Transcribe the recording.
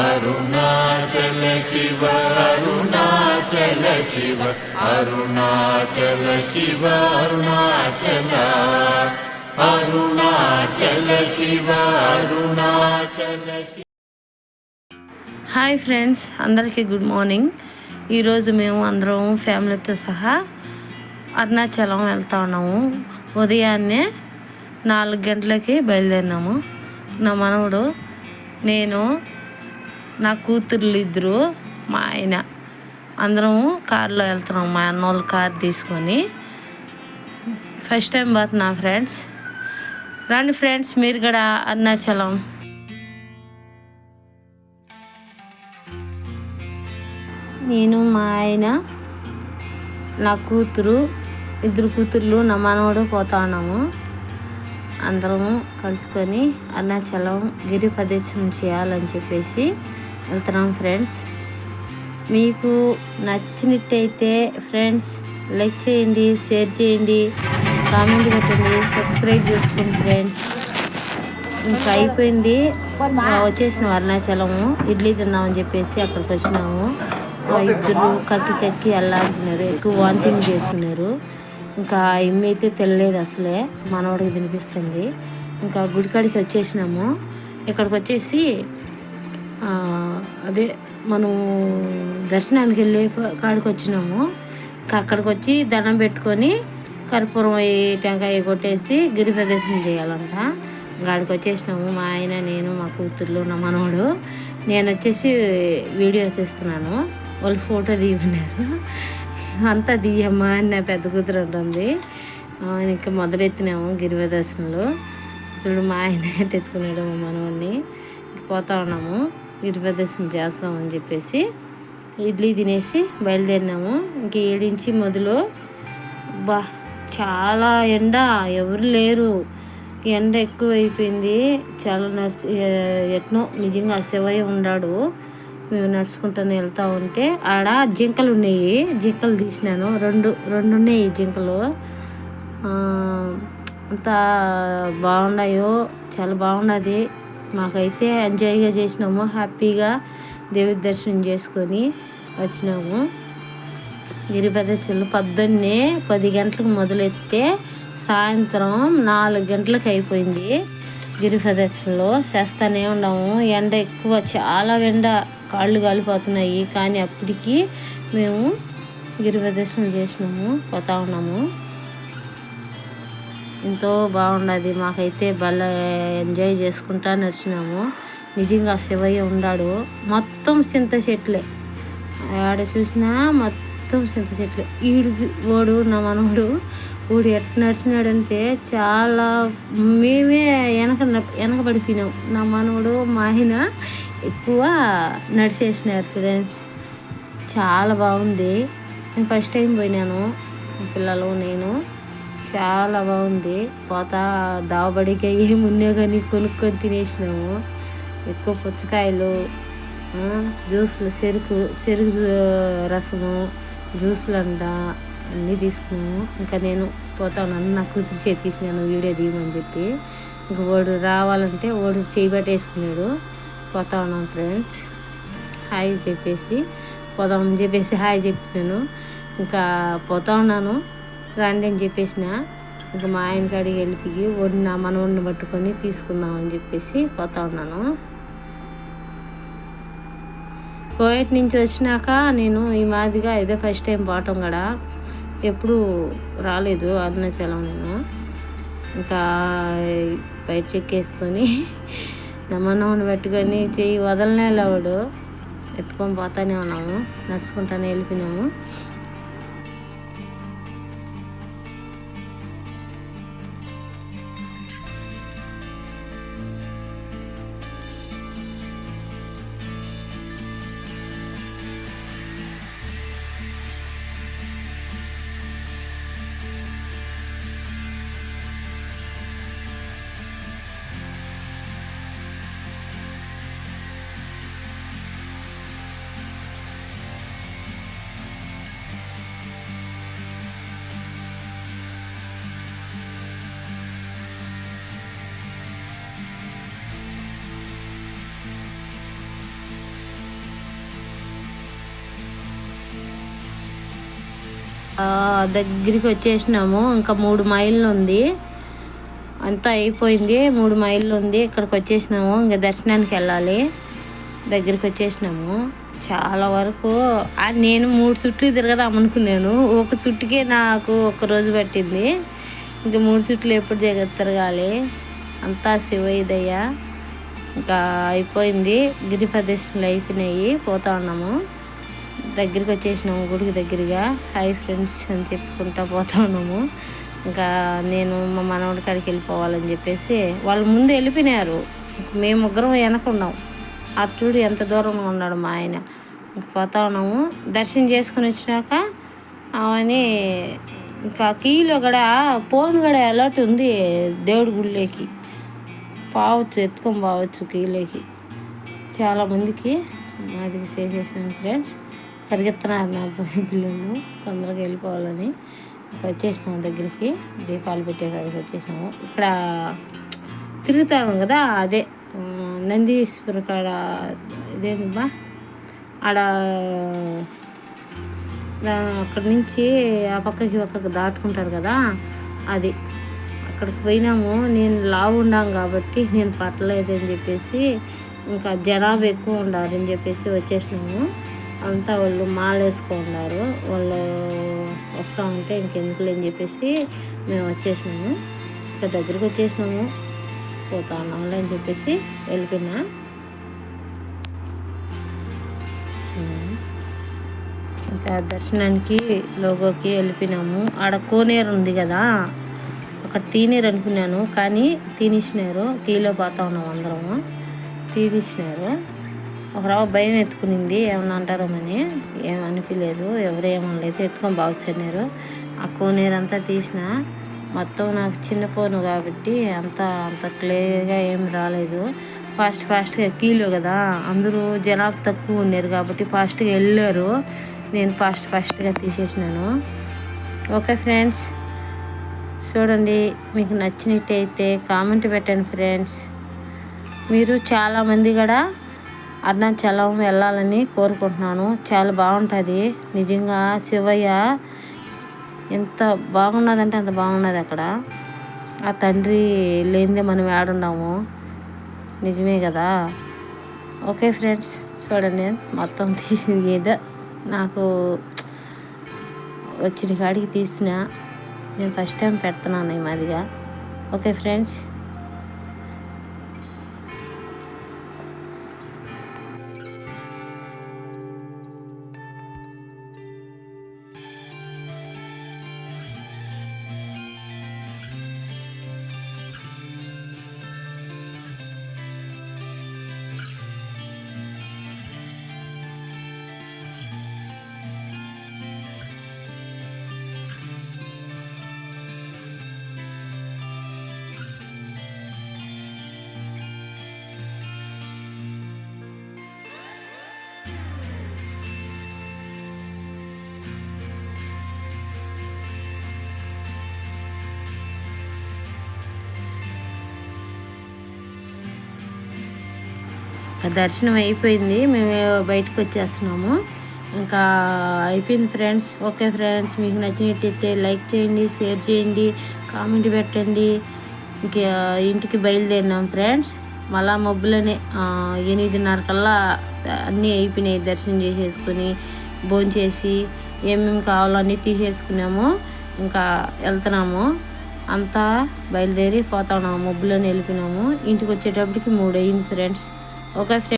Arunachal Shiva Arunachal Shiva Arunachal Shiva Arunachal Arunachal Shiva Arunachal Shiva. Hi friends, అందరికీ good morning. ఈరోజు మేము అందరం ఫ్యామిలీతో సహా అరుణాచలం వెళ్తా ఉన్నాము. ఉదయాన్నే 4 గంటలకి బయలుదేరినాము. నా మనవడు, నేను, నా కూతుర్లు ఇద్దరు, మా ఆయన అందరము కారులో వెళ్తున్నాము. మా అన్నోళ్ళు కారు తీసుకొని ఫస్ట్ టైం పోతున్నా ఫ్రెండ్స్. రండి ఫ్రెండ్స్, మీరు కూడా అరుణాచలం. నేను, మా ఆయన, నా కూతురు, ఇద్దరు కూతుర్లు, నా మనవడు పోతా ఉన్నాము. అందరము కలుసుకొని అరుణాచలం గిరి ప్రదక్షిణ చేయాలని చెప్పేసి వెళ్తున్నాం ఫ్రెండ్స్. మీకు నచ్చినట్టయితే ఫ్రెండ్స్ లైక్ చేయండి, షేర్ చేయండి, కామెంట్ పెట్టండి, సబ్స్క్రైబ్ చేసుకోండి ఫ్రెండ్స్. ఇంకా అయిపోయింది, వచ్చేసినాం అరుణాచలము. ఇడ్లీ తిందామని చెప్పేసి అక్కడికి వచ్చినాము. ఇద్దరు కక్కి అల్లాడుతున్నారు, ఎక్కువ వాంతింగ్ చేసుకున్నారు. ఇంకా ఇమ్మి అయితే తెలియలేదు అసలే, మనవాడికి తినిపిస్తుంది. ఇంకా గుడికాడికి వచ్చేసినాము. ఇక్కడికి వచ్చేసి అదే మనం దర్శనానికి వెళ్ళే కాడికి వచ్చినాము. ఇంకా అక్కడికి వచ్చి దండం పెట్టుకొని కర్పూరం టెంకాయ కొట్టేసి గిరి ప్రదర్శన చేయాలంట. గాడికి వచ్చేసినాము. మా ఆయన, నేను, మా కూతుర్లు, నా మనవడు. నేను వచ్చేసి వీడియో తీస్తున్నాను, వాళ్ళు ఫోటో తీయమన్నారు. అంతా తీయమ్మా అని నా పెద్ద కూతురు ఉంటుంది. ఇంకా మొదలెత్తినాము గిరి ప్రదర్శనలో. చూడు మా ఆయన ఎత్తుకున్నాడు మా మనవాడిని. పోతా ఉన్నాము, గిరి ప్రదర్శన చేస్తామని చెప్పేసి ఇడ్లీ తినేసి బయలుదేరినాము. ఇంక 7 నుంచి మొదలు చాలా ఎండ, ఎవరు లేరు. ఎండ ఎక్కువ అయిపోయింది. చాలా ఎట్నో నిజంగా శివయ్య ఉన్నాడు. మేము నడుచుకుంటూనే వెళ్తూ ఉంటే ఆడ జింకలు ఉన్నాయి. జింకలు తీసినాను, రెండు ఉన్నాయి జింకలు. అంత బాగున్నాయో, చాలా బాగున్నది. మాకైతే ఎంజాయ్గా చేసినాము, హ్యాపీగా దేవుడి దర్శనం చేసుకొని వచ్చినాము. గిరి ప్రదక్షిణలు పొద్దున్నే 10 గంటలకు మొదలెత్తే సాయంత్రం 4 గంటలకు అయిపోయింది. గిరి ప్రదక్షిణలో చేస్తూనే ఉన్నాము. ఎండ ఎక్కువ, చాలా ఎండ, కాళ్ళు కాలిపోతున్నాయి. కానీ అప్పటికి మేము గిరి ప్రదక్షిణ చేసినాము, పోతా ఉన్నాము. ఎంతో బాగున్నది. మాకైతే భలే ఎంజాయ్ చేసుకుంటా నడిచినాము. నిజంగా శివయ్య ఉన్నాడు. మొత్తం చింత చెట్లే, ఆడ చూసినా మొత్తం చింత చెట్లే. ఓడు నా మనవడు ఊడు ఎట్లా నడిచినాడంటే చాలా, మేమే వెనకబడిపోయినాం. నా మనవడు, మా ఆయన ఎక్కువ నడిచేసినారు ఫ్రెండ్స్. చాలా బాగుంది. నేను ఫస్ట్ టైం పోయినాను, పిల్లలు, నేను. చాలా బాగుంది. పోతా దావబడికి ఏమున్నా కానీ కొనుక్కొని తినేసినాము. ఎక్కువ పుచ్చకాయలు, జ్యూస్లు, చెరుకు రసము, జ్యూస్లు అంట అన్నీ తీసుకున్నాము. ఇంకా నేను పోతా ఉన్నాను, నా కూతురు చేతికి ఇచ్చినాను వీడియో తీయమని చెప్పి. ఇంకా వాడు రావాలంటే వాడు చేయబట్టేసుకున్నాడు. పోతా ఉన్నాను ఫ్రెండ్స్. హాయ్ చెప్పేసి పోదామని చెప్పేసి హాయ్ చెప్పినాను. ఇంకా పోతా ఉన్నాను, రండి అని చెప్పేసిన. ఇంకా మా ఆయన కాడికి వెళ్ళిపోయి వాడు నా మనవాడిని పట్టుకొని తీసుకుందామని చెప్పేసి పోతా ఉన్నాను. కోయట్ నుంచి వచ్చినాక నేను ఈ మాదిరిగా ఇదే ఫస్ట్ టైం పోవటం కూడా, ఎప్పుడు రాలేదు అరుణాచలం నేను. ఇంకా బయట చెక్కేసుకొని నా మనవాడిని పెట్టుకొని చెయ్యి వదలనే వాడు ఎత్తుకొని పోతానే ఉన్నాము, నడుచుకుంటానే వెళ్ళిపోయినాము. దగ్గరికి వచ్చేసినాము. ఇంకా 3 మైళ్ళు ఉంది, అంతా అయిపోయింది. 3 మైళ్ళు ఉంది, ఇక్కడికి వచ్చేసినాము. ఇంకా దర్శనానికి వెళ్ళాలి. దగ్గరికి వచ్చేసినాము. చాలా వరకు నేను 3 చుట్లు తిరగదాం అనుకున్నాను. ఒక చుట్టుకే నాకు 1 రోజు పట్టింది. ఇంకా 3 చుట్లు ఎప్పుడు తిరగాలి. అంతా శివయ్యదయ్య. ఇంకా అయిపోయింది. గిరి ప్రదర్శనలు అయిపోయినాయి, పోతా ఉన్నాము. దగ్గరికి వచ్చేసినాము, గుడికి దగ్గరగా. హాయ్ ఫ్రెండ్స్ అని చెప్పుకుంటా పోతా ఉన్నాము. ఇంకా నేను మా మనవడి కాడికి వెళ్ళిపోవాలని చెప్పేసి వాళ్ళు ముందు వెళ్ళిపోయినారు. మేము ముగ్గురం వెనకున్నాం. అటు చూడు ఎంత దూరంగా ఉన్నాడు మా ఆయన. ఇంక పోతా ఉన్నాము. దర్శనం చేసుకుని వచ్చినాక అవన్నీ ఇంకా కీలో కూడా ఫోన్ కూడా అలర్ట్ ఉంది దేవుడి గుళ్ళేకి. పోవచ్చు, ఎత్తుకొని పోవచ్చు కీలోకి. చాలామందికి అది చేసేసినాం ఫ్రెండ్స్. పరిగెత్తున్నారు నా పిల్లలు తొందరగా వెళ్ళిపోవాలని. ఇంకా వచ్చేసినాము దగ్గరికి. దీపాలు పెట్టే కాడికి వచ్చేసినాము. ఇక్కడ తిరుగుతాము కదా, అదే నందీశ్వర కాడ ఇదేంటబ్బా ఆడ అక్కడి నుంచి ఆ పక్కకి దాటుకుంటారు కదా, అది అక్కడికి పోయినాము. నేను లావు ఉన్నాం కాబట్టి నేను పట్టలేదని చెప్పేసి, ఇంకా జనాభా ఎక్కువ ఉండాలని చెప్పేసి వచ్చేసినాము. అంతా వాళ్ళు మాల వేసుకున్నారు. వాళ్ళు వస్తూ ఉంటే ఇంకెందుకులే అని చెప్పేసి మేము వచ్చేసినాము. ఇంకా దగ్గరికి వచ్చేసినాము, పోతా ఉన్నాంలే అని చెప్పేసి వెళ్ళిపోయినా. ఇంకా దర్శనానికి లోగోకి వెళ్ళిపోయినాము. ఆడ కోనేరు ఉంది కదా, అక్కడ తీనేరు అనుకున్నాను, కానీ తీనిచ్చినారు. కీలో పోతా ఉన్నాము అందరము. తీనిచ్చినారు. ఒక రవ్వ భయం ఎత్తుకునింది, ఏమన్నా అంటారోమని. ఏమనిపించలేదు, ఎవరేమనలేదు, ఎత్తుకొని బావచ్చు అన్నారు. ఆ కోనేరు అంతా తీసిన. మొత్తం నాకు చిన్న ఫోను కాబట్టి అంత క్లియర్గా ఏం రాలేదు. ఫాస్ట్గా కీలో కదా, అందరూ జనాభా తక్కువ ఉన్నారు కాబట్టి ఫాస్ట్గా వెళ్ళారు. నేను ఫాస్ట్గా తీసేసినాను. ఓకే ఫ్రెండ్స్, చూడండి. మీకు నచ్చినట్టయితే కామెంట్ పెట్టండి ఫ్రెండ్స్. మీరు చాలామంది కూడా అరుణాచలం వెళ్ళాలని కోరుకుంటున్నాను. చాలా బాగుంటుంది నిజంగా. శివయ్య ఎంత బాగున్నదంటే అంత బాగున్నది అక్కడ. ఆ తండ్రి లేనిదే మనం ఏడున్నాము, నిజమే కదా. ఓకే ఫ్రెండ్స్, చూడండి మొత్తం తీసింది ఏదో నాకు వచ్చిన కాడికి తీసిన. నేను ఫస్ట్ టైం పెడుతున్నాను ఈ మాదిగా. Okay friends. దర్శనం అయిపోయింది, మేము బయటకు వచ్చేస్తున్నాము. ఇంకా అయిపోయింది ఫ్రెండ్స్. ఓకే ఫ్రెండ్స్, మీకు నచ్చినట్టయితే లైక్ చేయండి, షేర్ చేయండి, కామెంట్ పెట్టండి. ఇంకా ఇంటికి బయలుదేరినాం ఫ్రెండ్స్. మళ్ళా మబ్బులనే 8:30 కల్లా అన్నీ అయిపోయినాయి. దర్శనం చేసేసుకొని భోంచేసి ఏమేమి కావాలో అన్నీ తీసేసుకున్నాము. ఇంకా వెళ్తున్నాము. అంతా బయలుదేరి పోతా ఉన్నాము. మబ్బులోనే వెళ్ళిపోయినాము. ఇంటికి వచ్చేటప్పటికి 3 అయింది ఫ్రెండ్స్. Okay friends.